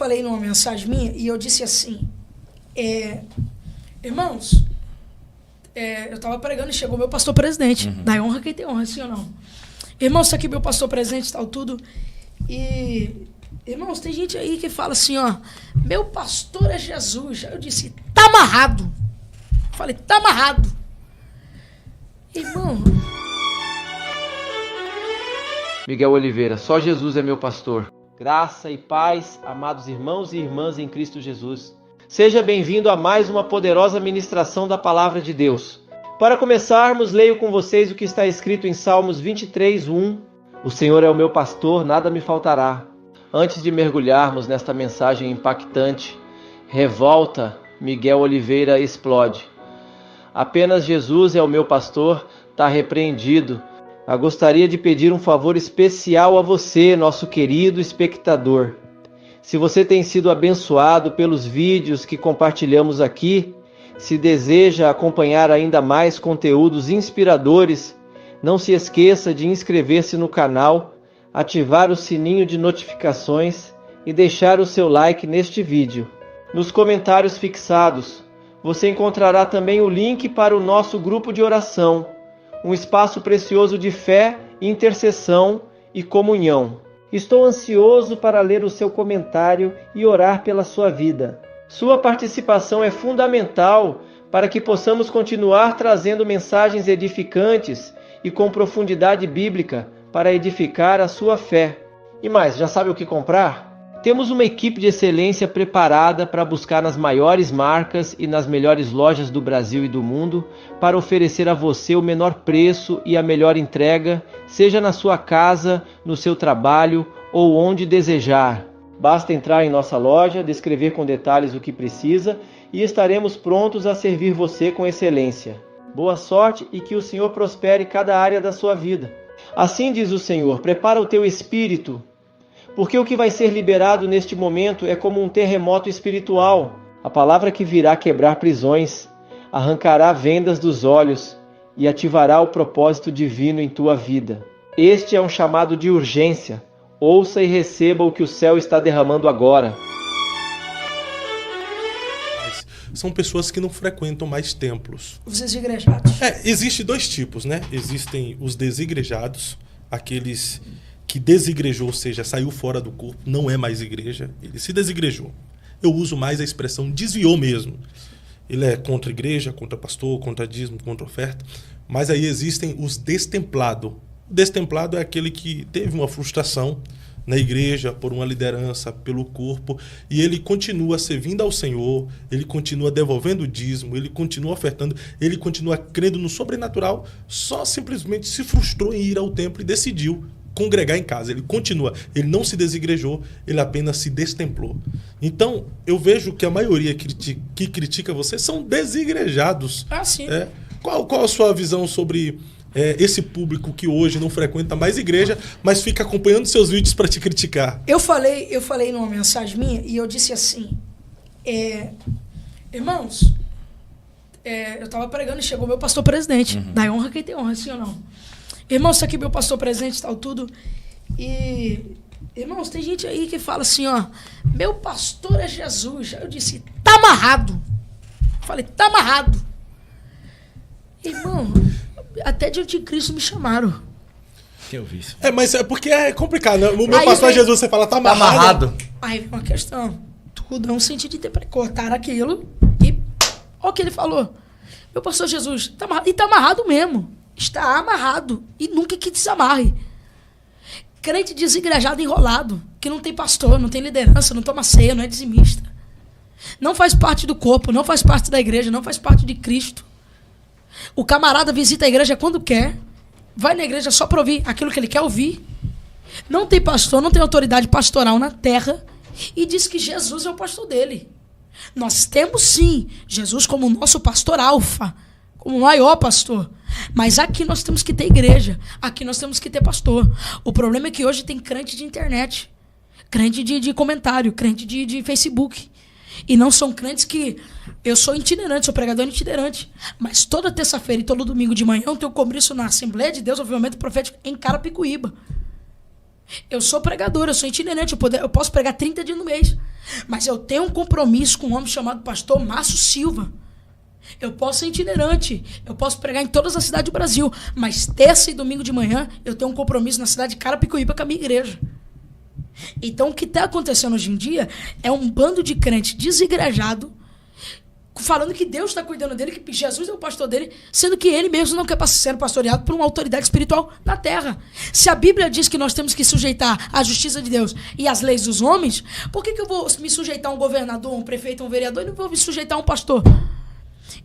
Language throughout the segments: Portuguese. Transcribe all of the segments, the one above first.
falei numa mensagem minha e eu disse assim, irmãos, eu estava pregando e chegou meu pastor presidente. Dá honra quem tem honra, sim ou não? Irmãos, isso aqui meu pastor presidente e tal, tudo. E, irmãos, tem gente aí que fala assim, ó, meu pastor é Jesus. Aí eu disse, tá amarrado. Falei, tá amarrado. Irmão... Miguel Oliveira, só Jesus é meu pastor. Graça e paz, amados irmãos e irmãs em Cristo Jesus. Seja bem-vindo a mais uma poderosa ministração da Palavra de Deus. Para começarmos, leio com vocês o que está escrito em Salmos 23:1. O Senhor é o meu pastor, nada me faltará. Antes de mergulharmos nesta mensagem impactante, revolta, Miguel Oliveira explode. Apenas Jesus é o meu pastor, está repreendido. Eu gostaria de pedir um favor especial a você, nosso querido espectador. Se você tem sido abençoado pelos vídeos que compartilhamos aqui, se deseja acompanhar ainda mais conteúdos inspiradores, não se esqueça de inscrever-se no canal, ativar o sininho de notificações e deixar o seu like neste vídeo. Nos comentários fixados, você encontrará também o link para o nosso grupo de oração, um espaço precioso de fé, intercessão e comunhão. Estou ansioso para ler o seu comentário e orar pela sua vida. Sua participação é fundamental para que possamos continuar trazendo mensagens edificantes e com profundidade bíblica para edificar a sua fé. E mais, já sabe o que comprar? Temos uma equipe de excelência preparada para buscar nas maiores marcas e nas melhores lojas do Brasil e do mundo para oferecer a você o menor preço e a melhor entrega, seja na sua casa, no seu trabalho ou onde desejar. Basta entrar em nossa loja, descrever com detalhes o que precisa e estaremos prontos a servir você com excelência. Boa sorte e que o Senhor prospere cada área da sua vida. Assim diz o Senhor, prepara o teu espírito, porque o que vai ser liberado neste momento é como um terremoto espiritual. A palavra que virá quebrar prisões, arrancará vendas dos olhos e ativará o propósito divino em tua vida. Este é um chamado de urgência. Ouça e receba o que o céu está derramando agora. São pessoas que não frequentam mais templos. Os desigrejados. Existem dois tipos, né? Existem os desigrejados, aqueles que desigrejou, ou seja, saiu fora do corpo, não é mais igreja, ele se desigrejou. Eu uso mais a expressão desviou mesmo. Ele é contra a igreja, contra pastor, contra dízimo, contra oferta. Mas aí existem os destemplados. O destemplado é aquele que teve uma frustração na igreja, por uma liderança, pelo corpo, e ele continua servindo ao Senhor, ele continua devolvendo o dízimo, ele continua ofertando, ele continua crendo no sobrenatural, só simplesmente se frustrou em ir ao templo e decidiu congregar em casa. Ele continua, ele não se desigrejou, ele apenas se destemplou. Então, eu vejo que a maioria que critica você são desigrejados. Ah, sim. Qual a sua visão sobre esse público que hoje não frequenta mais igreja, mas fica acompanhando seus vídeos para te criticar? Eu falei numa mensagem minha e eu disse assim, irmãos, eu estava pregando e chegou meu pastor presidente. Dá honra quem tem honra, sim ou não? Irmãos, isso aqui meu pastor presidente e tal, tudo. E, irmãos, tem gente aí que fala assim, ó, meu pastor é Jesus. Aí eu disse, tá amarrado. Falei, tá amarrado. Irmão, até de anticristo me chamaram. Eu vi isso. Mas é porque é complicado, né? O meu pastor é Jesus, você fala, tá amarrado. Aí vem uma questão, tudo é um sentido de interpretar. Cortaram aquilo e olha o que ele falou. Meu pastor Jesus, tá amarrado. E tá amarrado mesmo. Está amarrado e nunca que desamarre. Crente desigrejado, enrolado, que não tem pastor, não tem liderança, não toma ceia, não é dizimista. Não faz parte do corpo, não faz parte da igreja, não faz parte de Cristo. O camarada visita a igreja quando quer, vai na igreja só para ouvir aquilo que ele quer ouvir. Não tem pastor, não tem autoridade pastoral na terra e diz que Jesus é o pastor dele. Nós temos sim Jesus como nosso pastor alfa, como o maior pastor. Mas aqui nós temos que ter igreja. Aqui nós temos que ter pastor. O problema é que hoje tem crente de internet. Crente de comentário. Crente de Facebook. E não são crentes que... Eu sou itinerante, sou pregador itinerante. Mas toda terça-feira e todo domingo de manhã eu tenho compromisso na Assembleia de Deus, obviamente, profético em Carapicuíba. Eu sou pregador, eu sou itinerante, eu posso pregar 30 dias no mês. Mas eu tenho um compromisso com um homem chamado pastor Márcio Silva. Eu posso ser itinerante, eu posso pregar em todas as cidades do Brasil, mas terça e domingo de manhã eu tenho um compromisso na cidade de Carapicuíba com a minha igreja. Então o que está acontecendo hoje em dia é um bando de crente desigrejado falando que Deus está cuidando dele, que Jesus é o pastor dele, sendo que ele mesmo não quer ser pastoreado por uma autoridade espiritual na terra. Se a Bíblia diz que nós temos que sujeitar à justiça de Deus e às leis dos homens, por que eu vou me sujeitar a um governador, um prefeito, um vereador e não vou me sujeitar a um pastor?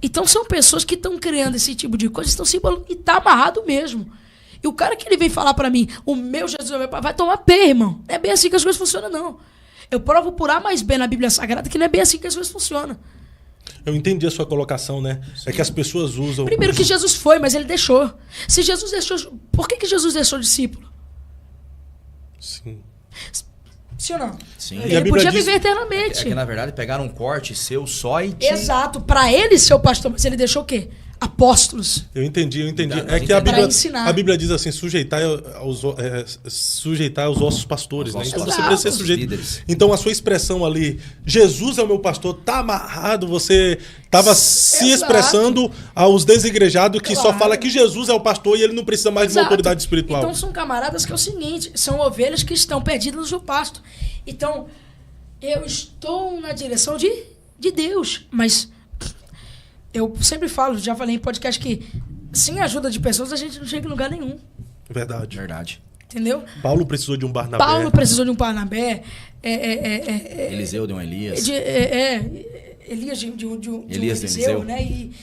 Então são pessoas que estão criando esse tipo de coisa, estão se embolando, e está amarrado mesmo. E o cara que ele vem falar para mim, o meu Jesus é meu pai, vai tomar pé, irmão. Não é bem assim que as coisas funcionam, não. Eu provo por A mais B na Bíblia Sagrada que não é bem assim que as coisas funcionam. Eu entendi a sua colocação, né? Sim. É que as pessoas usam... Primeiro que Jesus foi, mas ele deixou. Se Jesus deixou... Por que Jesus deixou discípulo? Sim. Sim ou não? Sim. Ele podia viver eternamente. É que, na verdade, pegaram um corte seu só e... Exato. Para ele ser o pastor, mas ele deixou o quê? Apóstolos. Eu entendi. É que a Bíblia diz assim, sujeitar aos ossos pastores, né? Então você precisa ser sujeito. Então a sua expressão ali, Jesus é o meu pastor, tá amarrado, você estava se expressando aos desigrejados que só fala que Jesus é o pastor e ele não precisa mais de uma autoridade espiritual. Então são camaradas que é o seguinte, são ovelhas que estão perdidas no pasto. Então, eu estou na direção de Deus, mas... Eu sempre falo, já falei em podcast que sem a ajuda de pessoas a gente não chega em lugar nenhum. Verdade. Entendeu? Paulo precisou de um Barnabé. Eliseu de um Elias. Elias de um Eliseu, né? E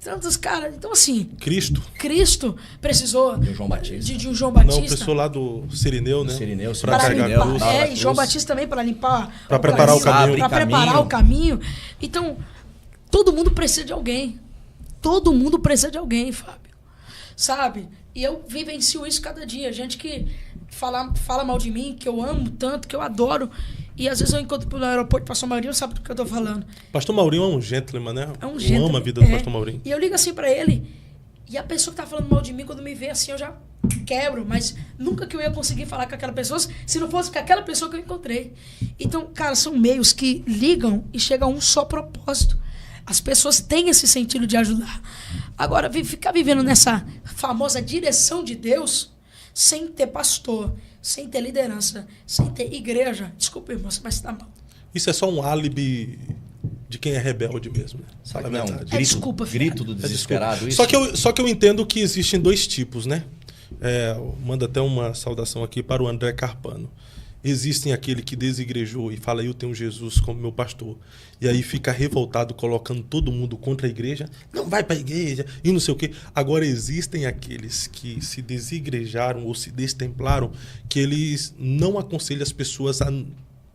tantos caras. Então, assim... Cristo precisou... De um João Batista. De um João Batista. Não, pessoa lá do Sirineu, né? Para carregar a cruz. E João Batista também para limpar... Para preparar o caminho. Para preparar o caminho. Então... Todo mundo precisa de alguém. Todo mundo precisa de alguém, Fábio. Sabe? E eu vivencio isso cada dia. Gente que fala mal de mim, que eu amo tanto, que eu adoro. E às vezes eu encontro no aeroporto, o pastor Maurinho sabe do que eu tô falando. Pastor Maurinho é um gentleman, né? É um gentleman. Eu amo a vida do pastor Maurinho. E eu ligo assim pra ele. E a pessoa que tá falando mal de mim, quando me vê assim, eu já quebro. Mas nunca que eu ia conseguir falar com aquela pessoa se não fosse com aquela pessoa que eu encontrei. Então, cara, são meios que ligam e chegam a um só propósito. As pessoas têm esse sentido de ajudar. Agora, ficar vivendo nessa famosa direção de Deus, sem ter pastor, sem ter liderança, sem ter igreja. Desculpa, irmão, mas tá mal. Isso é só um álibi de quem é rebelde mesmo. Sabe, não, grito do desesperado. Isso. Só que eu entendo que existem dois tipos, né? Manda até uma saudação aqui para o André Carpano. Existem aquele que desigrejou e fala, eu tenho Jesus como meu pastor. E aí fica revoltado, colocando todo mundo contra a igreja. Não vai para a igreja e não sei o quê. Agora existem aqueles que se desigrejaram ou se destemplaram, que eles não aconselham as pessoas a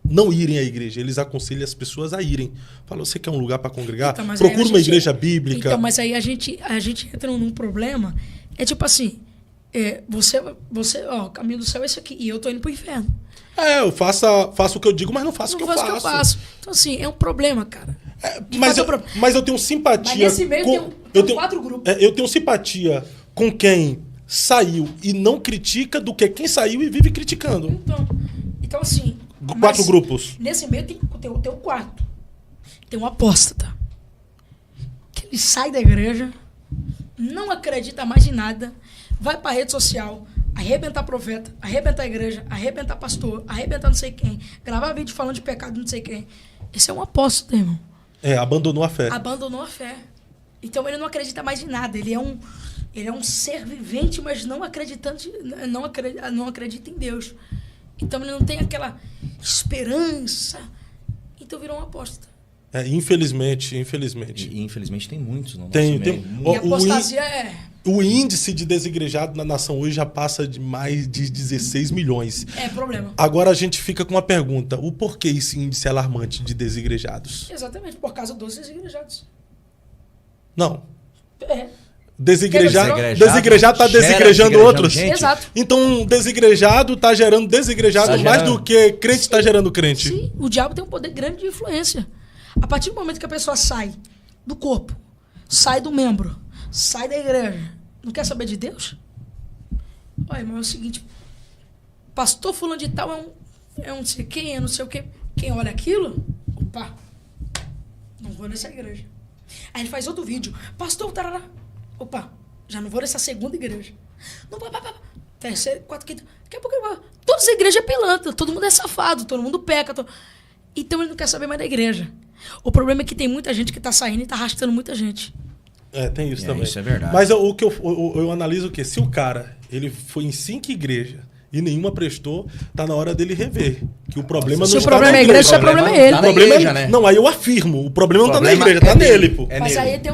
não irem à igreja. Eles aconselham as pessoas a irem. Fala, você quer um lugar para congregar? Então, procura uma igreja bíblica. Então, mas aí a gente entra num problema. É tipo assim, o caminho do céu é esse aqui. E eu tô indo pro inferno. Eu faço o que eu digo, mas não faço o que eu faço. Então, assim, é um problema, cara. Mas eu tenho simpatia... Mas nesse meio tem 4 grupos. Eu tenho simpatia com quem saiu e não critica do que quem saiu e vive criticando. Então assim... 4 grupos. Nesse meio tem o quarto. Tem um apóstata. Que ele sai da igreja, não acredita mais em nada, vai pra rede social... Arrebentar profeta, arrebentar igreja, arrebentar pastor, arrebentar não sei quem, gravar vídeo falando de pecado não sei quem. Esse é um apóstolo, irmão. Abandonou a fé. Abandonou a fé. Então ele não acredita mais em nada. Ele é um ser vivente, mas não acredita em Deus. Então ele não tem aquela esperança. Então virou um apóstolo. Infelizmente. E infelizmente tem muitos no nosso meio. E a apostasia O índice de desigrejado na nação hoje já passa de mais de 16 milhões. É problema. Agora a gente fica com uma pergunta. O porquê esse índice alarmante de desigrejados? Exatamente, por causa dos desigrejados. Não. Desigrejado está desigrejando outros? Exato. Então, desigrejado está gerando desigrejado mais do que crente está gerando crente. Sim, o diabo tem um poder grande de influência. A partir do momento que a pessoa sai do corpo, sai do membro, sai da igreja, não quer saber de Deus? Olha, mas é o seguinte, pastor fulano de tal é um não sei quem, é não sei o quê. Quem olha aquilo, opa, não vou nessa igreja. Aí ele faz outro vídeo, pastor, tarará, opa, já não vou nessa segunda igreja. Não, terceira, quarta, quinta, daqui a pouco, todas as igrejas é pilantra, todo mundo é safado, todo mundo peca. Então ele não quer saber mais da igreja. O problema é que tem muita gente que tá saindo e tá arrastando muita gente. Tem isso também. Isso é verdade. Mas o que eu analiso o quê? Se o cara, ele foi em 5 igrejas e nenhuma prestou, tá na hora dele rever. Que o problema não está na igreja. Se o problema é a igreja, o problema é ele. Né? Não, aí eu afirmo. O problema não tá na igreja, tá nele, pô. Mas aí tem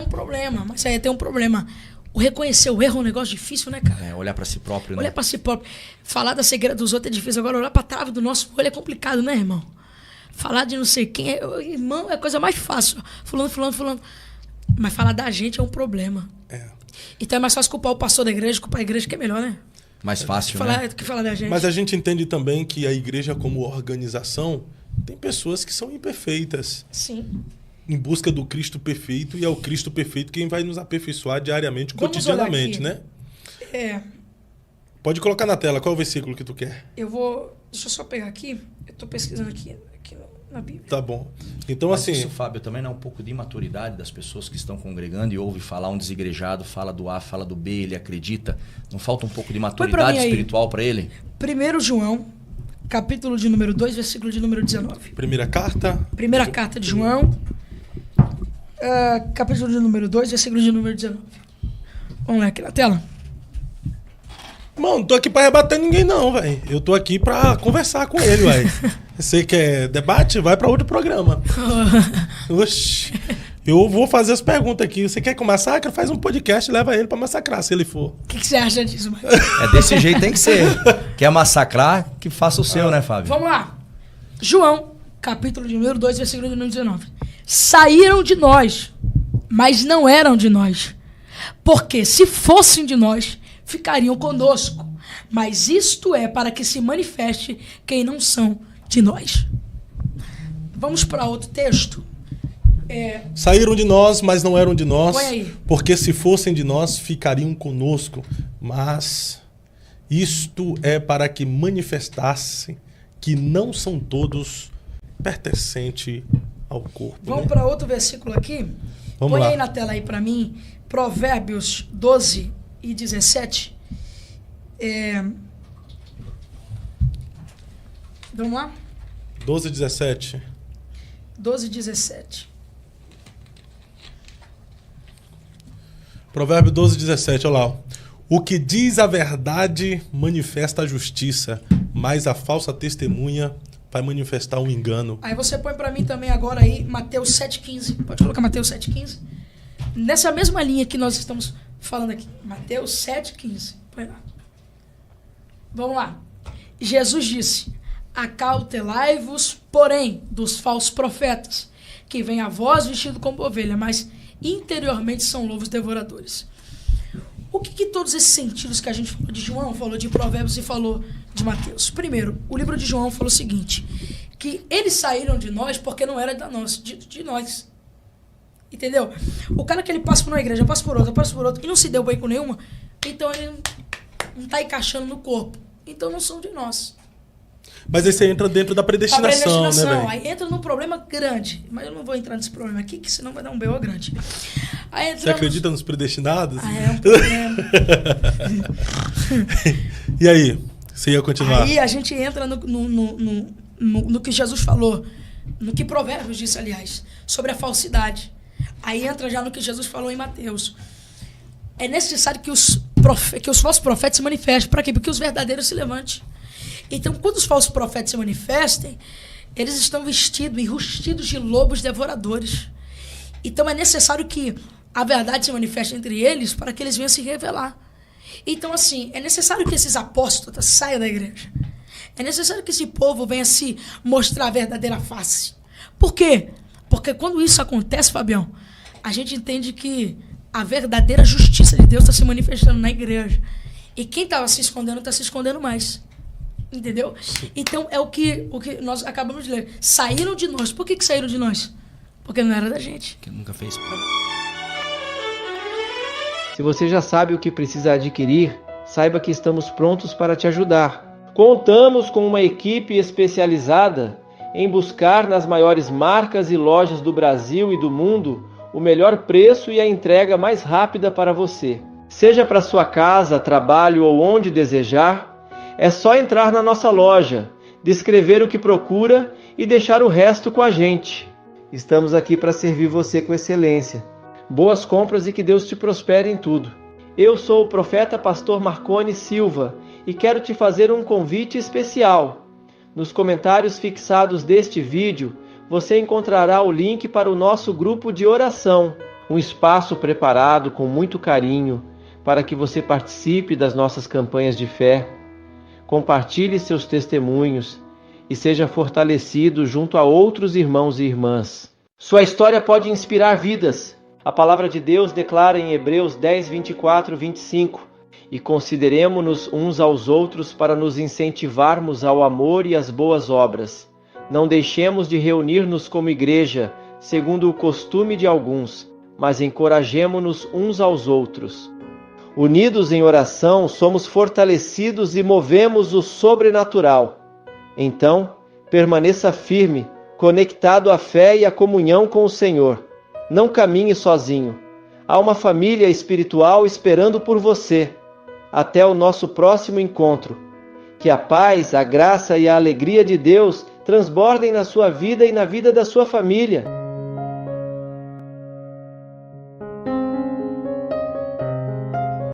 um problema. O reconhecer o erro é um negócio difícil, né, cara? Olhar pra si próprio, né? Olhar pra si próprio. Falar da cegueira dos outros é difícil. Agora, olhar pra trave do nosso olho é complicado, né, irmão? Falar de não sei quem, irmão, é a coisa mais fácil. Fulano. Mas falar da gente é um problema. Então é mais fácil culpar o pastor da igreja, culpar a igreja, que é melhor, né? Mais fácil, né? Do que falar da gente. Mas a gente entende também que a igreja, como organização, tem pessoas que são imperfeitas. Sim. Em busca do Cristo perfeito, e é o Cristo perfeito quem vai nos aperfeiçoar diariamente, cotidianamente, né? Pode colocar na tela, qual é o versículo que tu quer? Deixa eu só pegar aqui, eu tô pesquisando aqui na Bíblia. Tá bom. Então, mas assim... isso, Fábio, também não é um pouco de imaturidade das pessoas que estão congregando e ouve falar um desigrejado, fala do A, fala do B, ele acredita. Não falta um pouco de maturidade espiritual para ele? 1 João, capítulo de número 2, versículo de número 19. Primeira carta de João, capítulo de número 2, versículo de número 19. Vamos lá aqui na tela. Mano, não tô aqui pra rebater ninguém não, velho. Eu tô aqui pra conversar com ele, velho. Você quer debate? Vai pra outro programa. Oxi. Eu vou fazer as perguntas aqui. Você quer que eu massacre? Faz um podcast e leva ele pra massacrar, se ele for. O que você acha disso, Mike? Desse jeito tem que ser. Quer massacrar? Que faça o seu, né, Fábio? Vamos lá. João, capítulo de número 2, versículo de número 19. Saíram de nós, mas não eram de nós. Porque se fossem de nós, ficariam conosco. Mas isto é para que se manifeste quem não são de nós. Vamos para outro texto. Saíram de nós, mas não eram de nós. Põe aí. Porque se fossem de nós, ficariam conosco. Mas isto é para que manifestasse que não são todos pertencentes ao corpo. Vamos para outro versículo aqui. Vamos lá. Põe aí na tela aí para mim. Provérbios 12 e 17. Vamos lá? 12 e 17. 12 e 17. Provérbio 12 e 17, olha lá. O que diz a verdade manifesta a justiça, mas a falsa testemunha vai manifestar o engano. Aí você põe para mim também agora aí Mateus 7,15. Pode colocar Mateus 7,15. Nessa mesma linha que nós estamos falando aqui. Mateus 7,15. Põe lá. Vamos lá. Jesus disse: acautelai-vos, porém, dos falsos profetas, que vêm a vós vestido como ovelha, mas interiormente são lobos devoradores. O que todos esses sentidos que a gente falou de João, falou de Provérbios e falou de Mateus? Primeiro, o livro de João falou o seguinte, que eles saíram de nós porque não era de nós. Entendeu? O cara que ele passa por uma igreja, passa por outra, e não se deu bem com nenhuma, então ele não está encaixando no corpo. Então não são de nós. Mas aí você entra dentro da predestinação, né, velho? Aí entra num problema grande. Mas eu não vou entrar nesse problema aqui, que senão vai dar um B.O. grande. Aí você acredita nos predestinados? É um problema. E aí? Você ia continuar? Aí a gente entra no que Jesus falou, no que Provérbios disse, aliás, sobre a falsidade. Aí entra já no que Jesus falou em Mateus. É necessário que os falsos profetas se manifestem. Para quê? Porque os verdadeiros se levantem. Então, quando os falsos profetas se manifestem, eles estão vestidos, enrustidos de lobos devoradores. Então, é necessário que a verdade se manifeste entre eles para que eles venham se revelar. Então, assim, é necessário que esses apóstolos saiam da igreja. É necessário que esse povo venha se mostrar a verdadeira face. Por quê? Porque quando isso acontece, Fabião, a gente entende que a verdadeira justiça de Deus está se manifestando na igreja. E quem estava se escondendo está se escondendo mais. Entendeu? Então, é o que nós acabamos de ler. Saíram de nós. Por que saíram de nós? Porque não era da gente. Que nunca fez. Se você já sabe o que precisa adquirir, saiba que estamos prontos para te ajudar. Contamos com uma equipe especializada em buscar nas maiores marcas e lojas do Brasil e do mundo o melhor preço e a entrega mais rápida para você. Seja para sua casa, trabalho ou onde desejar, é só entrar na nossa loja, descrever o que procura e deixar o resto com a gente. Estamos aqui para servir você com excelência. Boas compras e que Deus te prospere em tudo. Eu sou o profeta pastor Marcone Silva e quero te fazer um convite especial. Nos comentários fixados deste vídeo, você encontrará o link para o nosso grupo de oração, um espaço preparado com muito carinho para que você participe das nossas campanhas de fé, compartilhe seus testemunhos e seja fortalecido junto a outros irmãos e irmãs. Sua história pode inspirar vidas. A palavra de Deus declara em Hebreus 10, 24, 25: e consideremo-nos uns aos outros para nos incentivarmos ao amor e às boas obras. Não deixemos de reunir-nos como igreja, segundo o costume de alguns, mas encorajemo-nos uns aos outros. Unidos em oração, somos fortalecidos e movemos o sobrenatural. Então, permaneça firme, conectado à fé e à comunhão com o Senhor. Não caminhe sozinho. Há uma família espiritual esperando por você. Até o nosso próximo encontro. Que a paz, a graça e a alegria de Deus transbordem na sua vida e na vida da sua família.